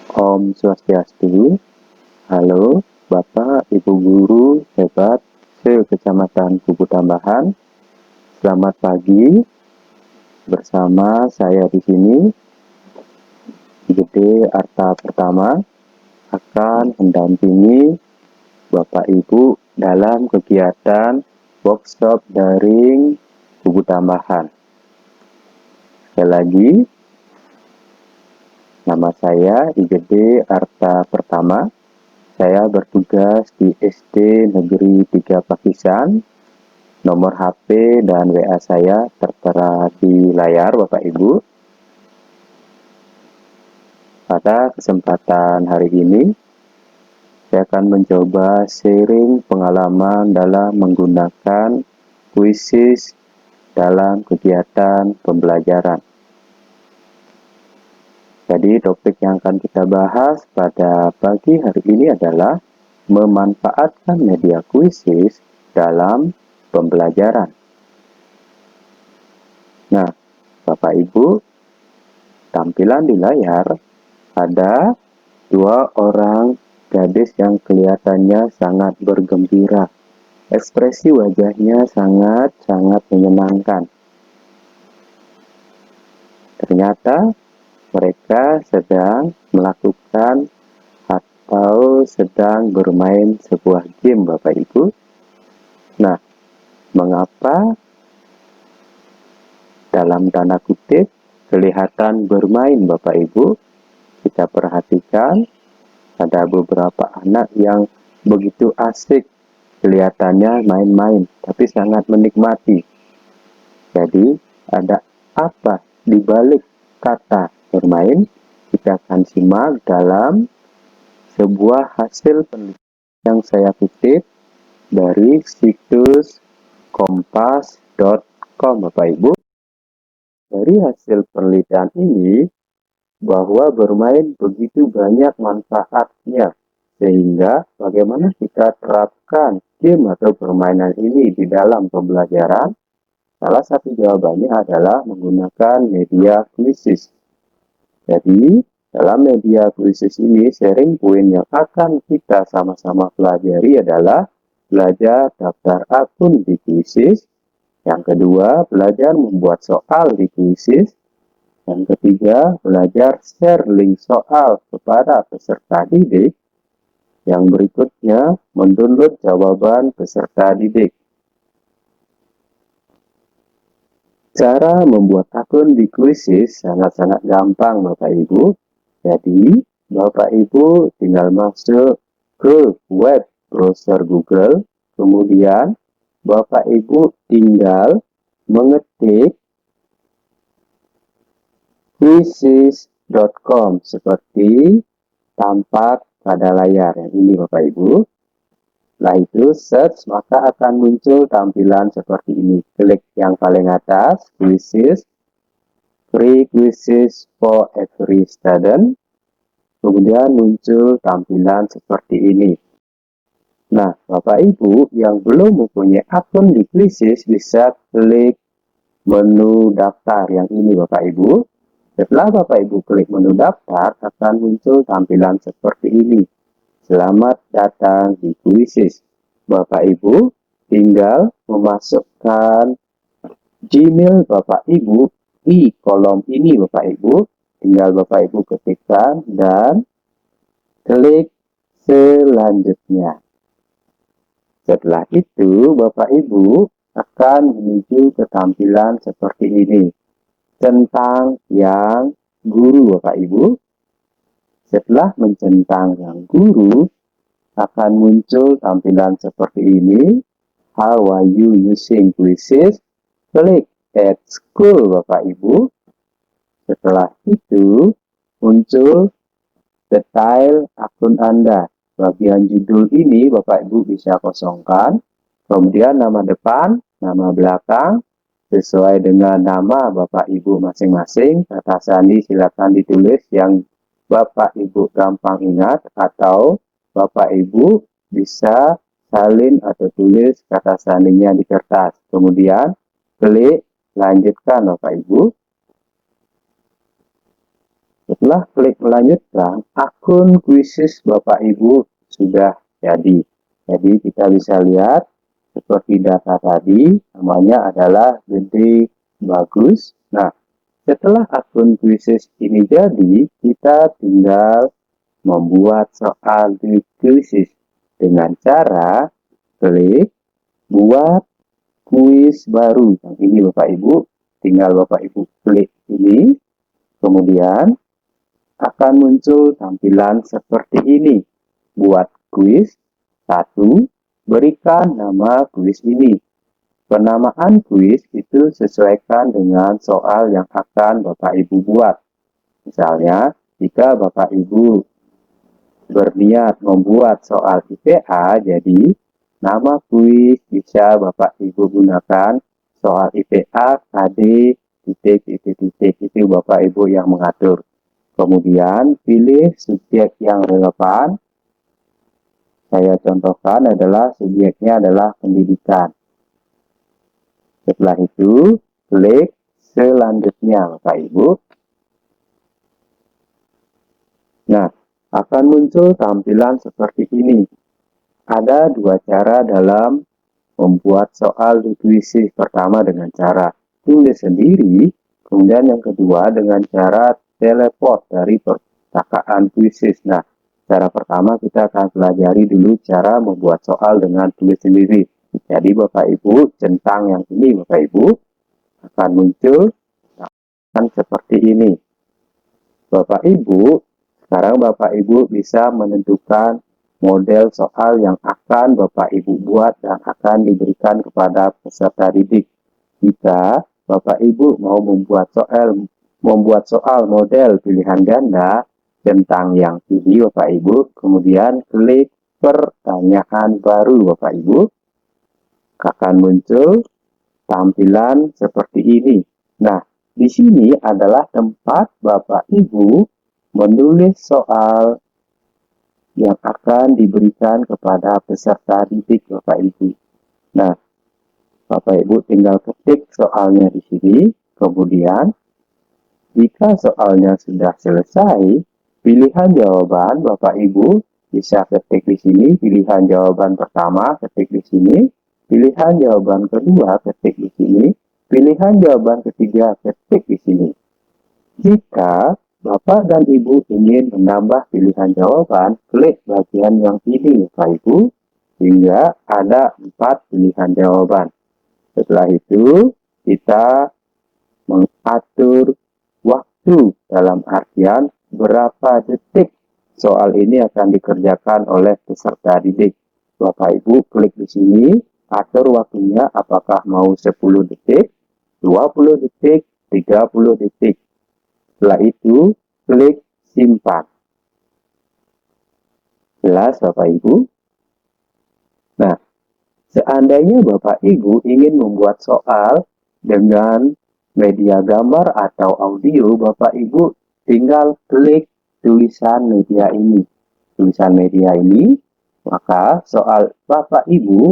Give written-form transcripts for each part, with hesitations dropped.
Om Swastiastu. Halo, Bapak, Ibu Guru, hebat, se-Kecamatan Kubu Tambahan. Selamat pagi. Bersama saya di sini, Gede Arta Pertama, akan mendampingi Bapak Ibu dalam kegiatan workshop daring Kubu Tambahan. Sekali lagi, nama saya Igede Arta Pertama. Saya bertugas di SD Negeri 3 Pakisan. Nomor HP dan WA saya tertera di layar Bapak Ibu. Pada kesempatan hari ini, saya akan mencoba sharing pengalaman dalam menggunakan Quizzes dalam kegiatan pembelajaran. Jadi topik yang akan kita bahas pada pagi hari ini adalah memanfaatkan media Quizzes dalam pembelajaran. Nah, Bapak Ibu, tampilan di layar ada dua orang gadis yang kelihatannya sangat bergembira. Ekspresi wajahnya sangat menyenangkan. Ternyata mereka sedang melakukan atau sedang bermain sebuah game, Bapak Ibu. Nah, mengapa dalam tanda kutip kelihatan bermain, Bapak Ibu? Kita perhatikan ada beberapa anak yang begitu asik, kelihatannya main-main, tapi sangat menikmati. Jadi, ada apa di balik kata bermain? Kita akan simak dalam sebuah hasil penelitian yang saya kutip dari situs kompas.com, Bapak Ibu. Dari hasil penelitian ini, bahwa bermain begitu banyak manfaatnya, sehingga bagaimana kita terapkan game atau permainan ini di dalam pembelajaran. Salah satu jawabannya adalah menggunakan media Quizzes. Jadi, dalam media Quizzes ini, sharing point yang akan kita sama-sama pelajari adalah belajar daftar akun di Quizzes. Yang kedua, belajar membuat soal di Quizzes. Yang ketiga, belajar share link soal kepada peserta didik. Yang berikutnya, mendownload jawaban peserta didik. Cara membuat akun di Quizzes sangat-sangat gampang, Bapak Ibu. Jadi, Bapak Ibu tinggal masuk ke web browser Google, kemudian Bapak Ibu tinggal mengetik quizzes.com seperti tampak pada layar yang ini, Bapak Ibu. Setelah itu search, maka akan muncul tampilan seperti ini. Klik yang paling atas, Quizzes, Free Quizzes for Every Student. Kemudian muncul tampilan seperti ini. Nah, Bapak Ibu yang belum mempunyai akun di Quizzes bisa klik menu daftar yang ini, Bapak Ibu. Setelah Bapak Ibu klik menu daftar, akan muncul tampilan seperti ini. Selamat datang di Quizzes. Bapak Ibu tinggal memasukkan Gmail Bapak Ibu di kolom ini, Bapak Ibu. Tinggal Bapak Ibu ketikkan dan klik selanjutnya. Setelah itu, Bapak Ibu akan menuju ke tampilan seperti ini. Centang yang guru, Bapak Ibu. Setelah mencentang yang guru, akan muncul tampilan seperti ini. How are you using Quizzes? Klik Add School, Bapak Ibu. Setelah itu, muncul detail akun Anda. Bagian judul ini Bapak Ibu bisa kosongkan. Kemudian nama depan, nama belakang, sesuai dengan nama Bapak Ibu masing-masing. Kata sandi silakan ditulis yang Bapak Ibu gampang ingat, atau Bapak Ibu bisa salin atau tulis kata sandinya di kertas. Kemudian klik lanjutkan, Bapak Ibu. Setelah klik melanjutkan, akun Quizizz Bapak Ibu sudah jadi. Jadi kita bisa lihat seperti data tadi, namanya adalah Gede Bagus. Nah, setelah akun Quizizz ini jadi, kita tinggal membuat soal di Quizizz dengan cara klik buat kuis baru. Yang ini Bapak Ibu, tinggal Bapak Ibu klik ini, kemudian akan muncul tampilan seperti ini. Buat kuis 1, berikan nama kuis ini. Penamaan kuis itu sesuaikan dengan soal yang akan Bapak Ibu buat. Misalnya, jika Bapak Ibu berniat membuat soal IPA, jadi nama kuis bisa Bapak Ibu gunakan soal IPA KD titik itu Bapak Ibu yang mengatur. Kemudian pilih subjek yang relevan. Saya contohkan adalah subjeknya adalah pendidikan. Setelah itu klik selanjutnya Bapak Ibu. Nah, akan muncul tampilan seperti ini. Ada dua cara dalam membuat soal di Quizizz. Pertama dengan cara tulis sendiri, kemudian yang kedua dengan cara teleport dari perpustakaan Quizizz. Nah, cara pertama kita akan pelajari dulu cara membuat soal dengan tulis sendiri. Jadi Bapak Ibu, centang yang ini Bapak Ibu akan muncul seperti ini. Bapak Ibu, sekarang Bapak Ibu bisa menentukan model soal yang akan Bapak Ibu buat dan akan diberikan kepada peserta didik. Jika Bapak Ibu mau membuat soal model pilihan ganda, centang yang ini Bapak Ibu, kemudian klik pertanyaan baru Bapak Ibu, akan muncul tampilan seperti ini. Nah, di sini adalah tempat Bapak Ibu menulis soal yang akan diberikan kepada peserta didik Bapak Ibu. Nah, Bapak Ibu tinggal ketik soalnya di sini, kemudian jika soalnya sudah selesai, pilihan jawaban Bapak Ibu bisa ketik di sini, pilihan jawaban pertama ketik di sini, pilihan jawaban kedua ketik di sini, pilihan jawaban ketiga ketik di sini. Jika Bapak dan Ibu ingin menambah pilihan jawaban, klik bagian yang ini Bapak Ibu, hingga ada 4 pilihan jawaban. Setelah itu, kita mengatur waktu dalam artian berapa detik soal ini akan dikerjakan oleh peserta didik. Bapak Ibu klik di sini, atur waktunya apakah mau 10 detik, 20 detik, 30 detik. Setelah itu, klik simpan. Jelas Bapak Ibu? Nah, seandainya Bapak Ibu ingin membuat soal dengan media gambar atau audio, Bapak Ibu tinggal klik tulisan media ini. Tulisan media ini, maka soal Bapak Ibu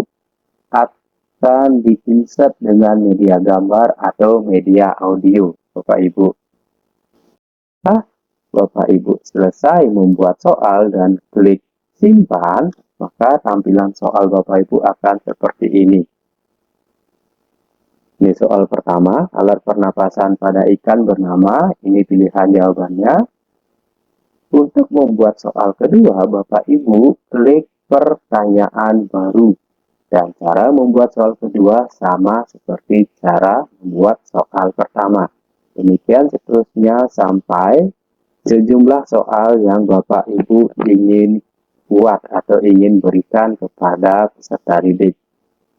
akan diinsert dengan media gambar atau media audio, Bapak Ibu. Bapak Ibu selesai membuat soal dan klik simpan, maka tampilan soal Bapak Ibu akan seperti ini. Ini soal pertama, alat pernapasan pada ikan bernama, ini pilihan jawabannya. Untuk membuat soal kedua, Bapak Ibu klik pertanyaan baru. Dan cara membuat soal kedua sama seperti cara membuat soal pertama. Demikian seterusnya sampai sejumlah soal yang Bapak Ibu ingin buat atau ingin berikan kepada peserta didik.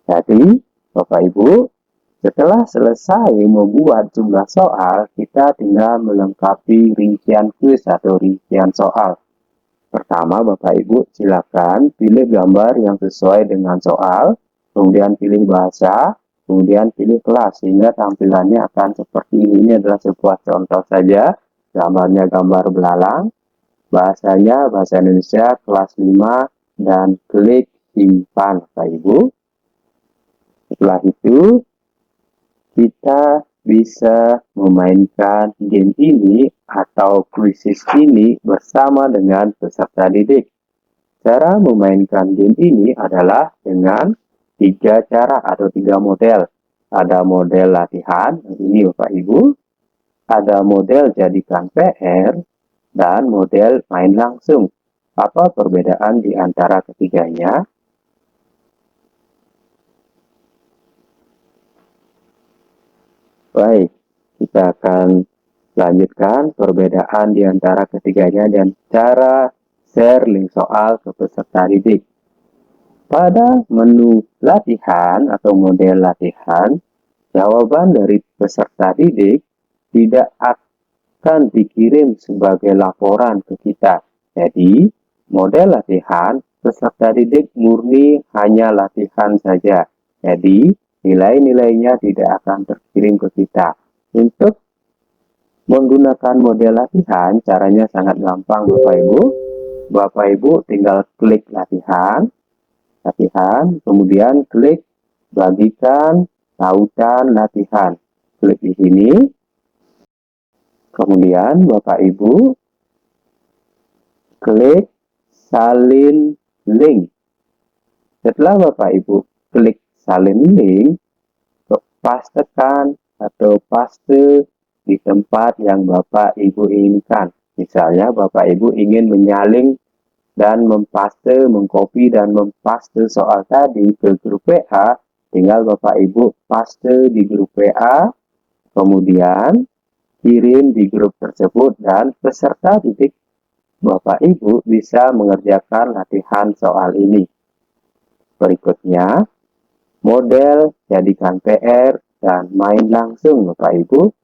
Jadi, Bapak Ibu, setelah selesai membuat jumlah soal, kita tinggal melengkapi rincian kuis atau rincian soal. Pertama, Bapak Ibu, silakan pilih gambar yang sesuai dengan soal, kemudian pilih bahasa, kemudian pilih kelas, sehingga tampilannya akan seperti ini. Ini adalah sebuah contoh saja. Gambarnya gambar belalang, bahasanya bahasa Indonesia kelas 5, dan klik simpan Bapak Ibu. Setelah itu kita bisa memainkan game ini atau kuisis ini bersama dengan peserta didik. Cara memainkan game ini adalah dengan 3 cara atau 3 model. Ada model latihan, ini Bapak Ibu. Ada model jadikan PR, dan model main langsung. Apa perbedaan di antara ketiganya? Baik, kita akan lanjutkan perbedaan di antara ketiganya dan cara share link soal ke peserta didik. Pada menu latihan atau model latihan, jawaban dari peserta didik tidak akan dikirim sebagai laporan ke kita. Jadi, model latihan peserta didik murni hanya latihan saja. Jadi, nilai-nilainya tidak akan terkirim ke kita. Untuk menggunakan model latihan, caranya sangat gampang Bapak Ibu. Bapak Ibu tinggal klik latihan, kemudian klik bagikan tautan latihan. Klik di sini. Kemudian Bapak Ibu klik salin link. Setelah Bapak Ibu klik salin link, pastekan atau paste di tempat yang Bapak Ibu inginkan. Misalnya Bapak Ibu ingin menyalin dan mempaste, mengcopy dan mempaste soal tadi ke grup WA, tinggal Bapak Ibu paste di grup WA, kemudian kirim di grup tersebut dan peserta didik Bapak Ibu bisa mengerjakan latihan soal ini. Berikutnya, model jadikan PR dan main langsung Bapak Ibu.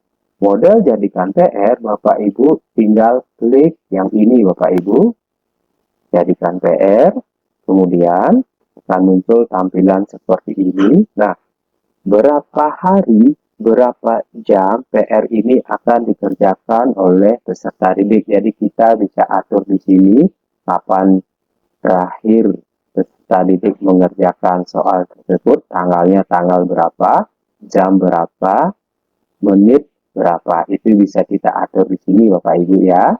Model jadikan PR, Bapak Ibu tinggal klik yang ini Bapak Ibu. Jadikan PR, kemudian akan muncul tampilan seperti ini. Nah, berapa hari, berapa jam PR ini akan dikerjakan oleh peserta didik. Jadi kita bisa atur di sini kapan terakhir peserta didik mengerjakan soal tersebut, tanggalnya tanggal berapa, jam berapa, menit berapa. Itu bisa kita atur di sini Bapak Ibu ya.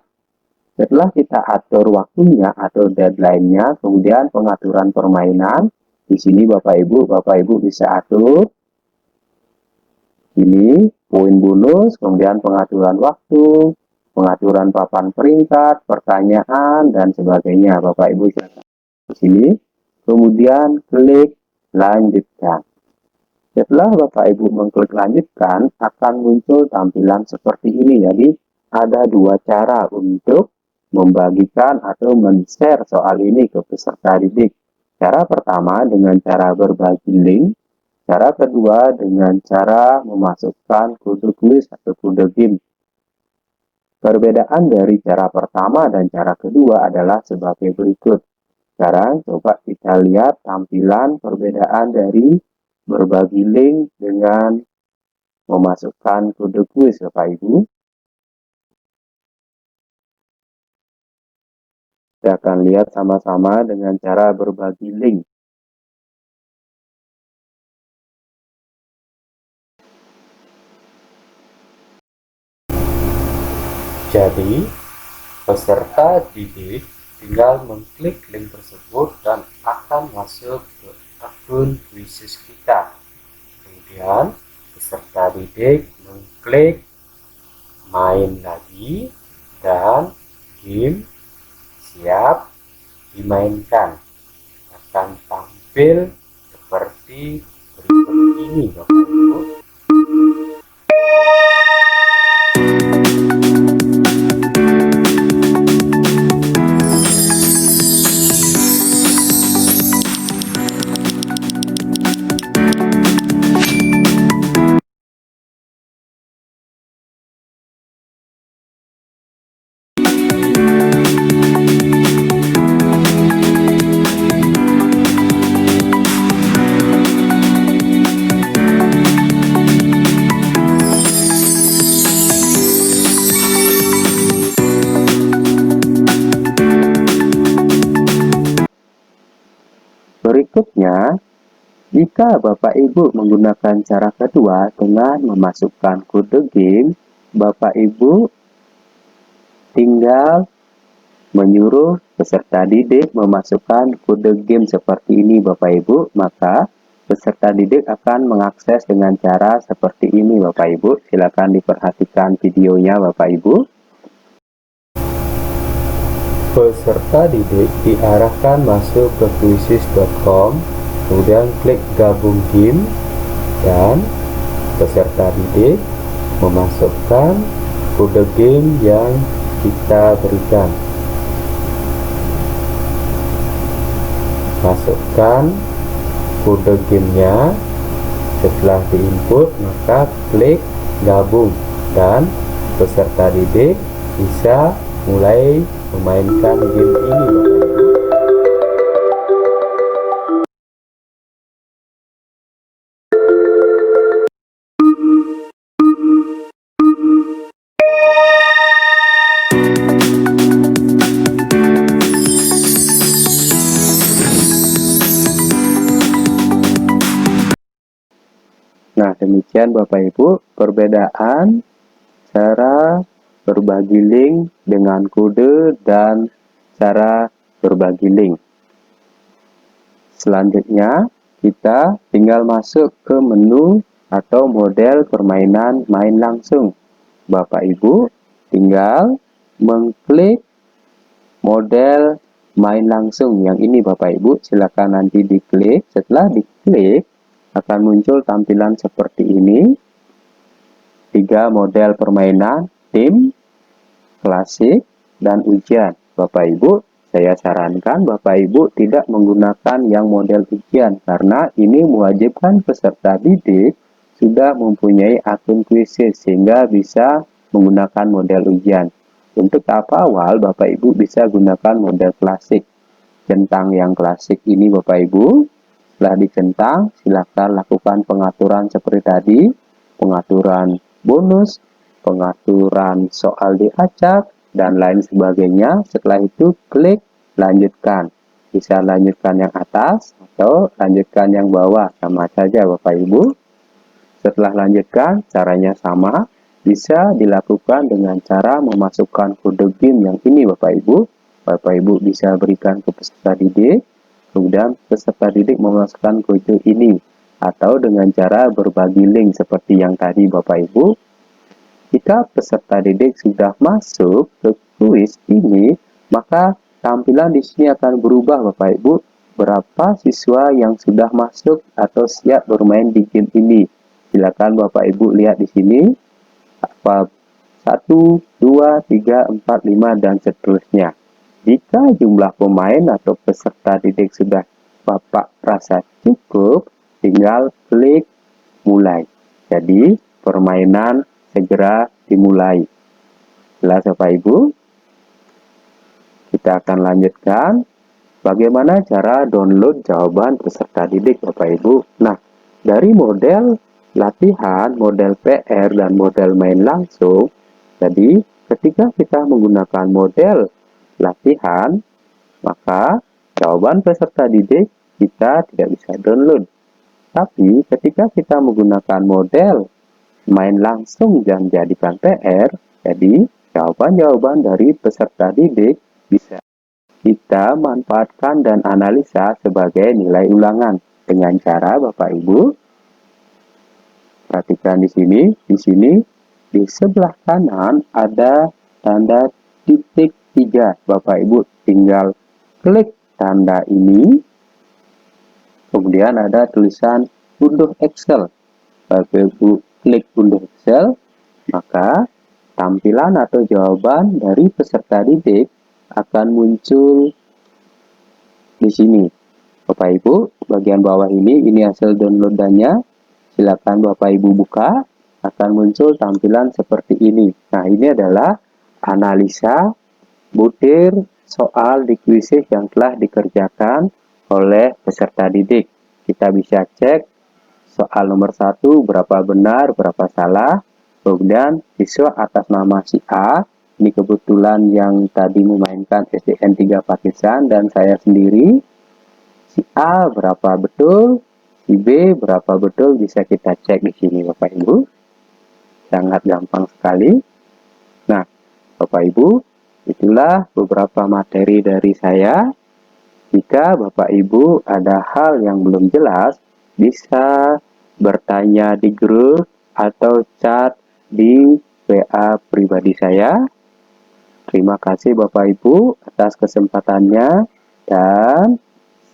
Setelah kita atur waktunya atau deadline-nya, kemudian pengaturan permainan, di sini Bapak Ibu bisa atur ini poin bonus, kemudian pengaturan waktu, pengaturan papan peringkat, pertanyaan, dan sebagainya. Bapak Ibu silakan di sini, kemudian klik lanjutkan. Setelah Bapak Ibu mengklik lanjutkan, akan muncul tampilan seperti ini. Jadi ada 2 cara untuk membagikan atau men-share soal ini ke peserta didik. Cara pertama dengan cara berbagi link. Cara kedua dengan cara memasukkan kode kuis atau kode game. Perbedaan dari cara pertama dan cara kedua adalah sebagai berikut. Sekarang coba kita lihat tampilan perbedaan dari berbagi link dengan memasukkan kode kuis Bapak Ibu. Kita akan lihat sama-sama dengan cara berbagi link. Jadi, peserta didik tinggal mengklik link tersebut dan akan masuk ke akun kuisis kita. Kemudian, peserta didik mengklik main lagi dan game siap dimainkan. Akan tampil seperti berikut ini Bapak Ibu. Berikutnya, Jika Bapak Ibu menggunakan cara kedua dengan memasukkan kode game, Bapak Ibu tinggal menyuruh peserta didik memasukkan kode game seperti ini Bapak Ibu, maka peserta didik akan mengakses dengan cara seperti ini Bapak Ibu. Silakan diperhatikan videonya Bapak Ibu. Peserta didik diarahkan masuk ke quizzes.com, kemudian klik gabung game, dan peserta didik memasukkan kode game yang kita berikan. Masukkan kode gamenya. Setelah diinput, maka klik gabung dan peserta didik bisa mulai memainkan game ini Bapak Ibu. Nah, demikian Bapak Ibu perbedaan cara berbagi link dengan kode dan cara berbagi link. Selanjutnya, kita tinggal masuk ke menu atau model permainan main langsung. Bapak Ibu tinggal mengklik model main langsung yang ini Bapak Ibu. Silakan nanti diklik. Setelah diklik, akan muncul tampilan seperti ini. 3 model permainan, tim, klasik, dan ujian. Bapak Ibu, saya sarankan Bapak Ibu tidak menggunakan yang model ujian karena ini mewajibkan peserta didik sudah mempunyai akun quizzes sehingga bisa menggunakan model ujian. Untuk tahap awal Bapak Ibu bisa gunakan model klasik. Centang yang klasik ini Bapak Ibu, setelah dicentang silakan lakukan pengaturan seperti tadi, pengaturan bonus, pengaturan soal diacak, dan lain sebagainya. Setelah itu klik lanjutkan. Bisa lanjutkan yang atas atau lanjutkan yang bawah, sama saja Bapak Ibu. Setelah lanjutkan, caranya sama. Bisa dilakukan dengan cara memasukkan kode game yang ini Bapak Ibu. Bapak Ibu bisa berikan ke peserta didik, kemudian peserta didik memasukkan kode ini. Atau dengan cara berbagi link seperti yang tadi Bapak Ibu. Jika peserta didik sudah masuk ke kuis ini, maka tampilan di sini akan berubah Bapak Ibu. Berapa siswa yang sudah masuk atau siap bermain di game ini. Silakan Bapak Ibu lihat di sini. 1, 2, 3, 4, 5, dan seterusnya. Jika jumlah pemain atau peserta didik sudah Bapak rasa cukup, tinggal klik mulai. Jadi, permainan segera dimulai. Jelas Bapak Ibu? Kita akan lanjutkan bagaimana cara download jawaban peserta didik Bapak Ibu. Nah, dari model latihan, model PR, dan model main langsung, jadi ketika kita menggunakan model latihan, maka jawaban peserta didik kita tidak bisa download. Tapi ketika kita menggunakan model main langsung dan jadikan PR, jadi jawaban-jawaban dari peserta didik bisa kita manfaatkan dan analisa sebagai nilai ulangan dengan cara Bapak Ibu perhatikan di sini di sebelah kanan ada tanda titik 3. Bapak Ibu tinggal klik tanda ini, kemudian ada tulisan unduh Excel. Bapak Ibu klik unduh Excel, maka tampilan atau jawaban dari peserta didik akan muncul di sini. Bapak Ibu, bagian bawah ini hasil downloadannya. Silakan Bapak Ibu buka, akan muncul tampilan seperti ini. Nah, ini adalah analisa butir soal di kuisis yang telah dikerjakan oleh peserta didik. Kita bisa cek soal nomor 1 berapa benar, berapa salah. Kemudian siswa atas nama si A, ini kebetulan yang tadi memainkan SDN 3 Pakistan dan saya sendiri. Si A berapa betul, IB berapa betul bisa kita cek di sini Bapak Ibu. Sangat gampang sekali. Nah, Bapak Ibu, itulah beberapa materi dari saya. Jika Bapak Ibu ada hal yang belum jelas, bisa bertanya di grup atau chat di WA pribadi saya. Terima kasih Bapak Ibu atas kesempatannya dan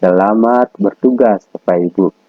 selamat bertugas Bapak Ibu.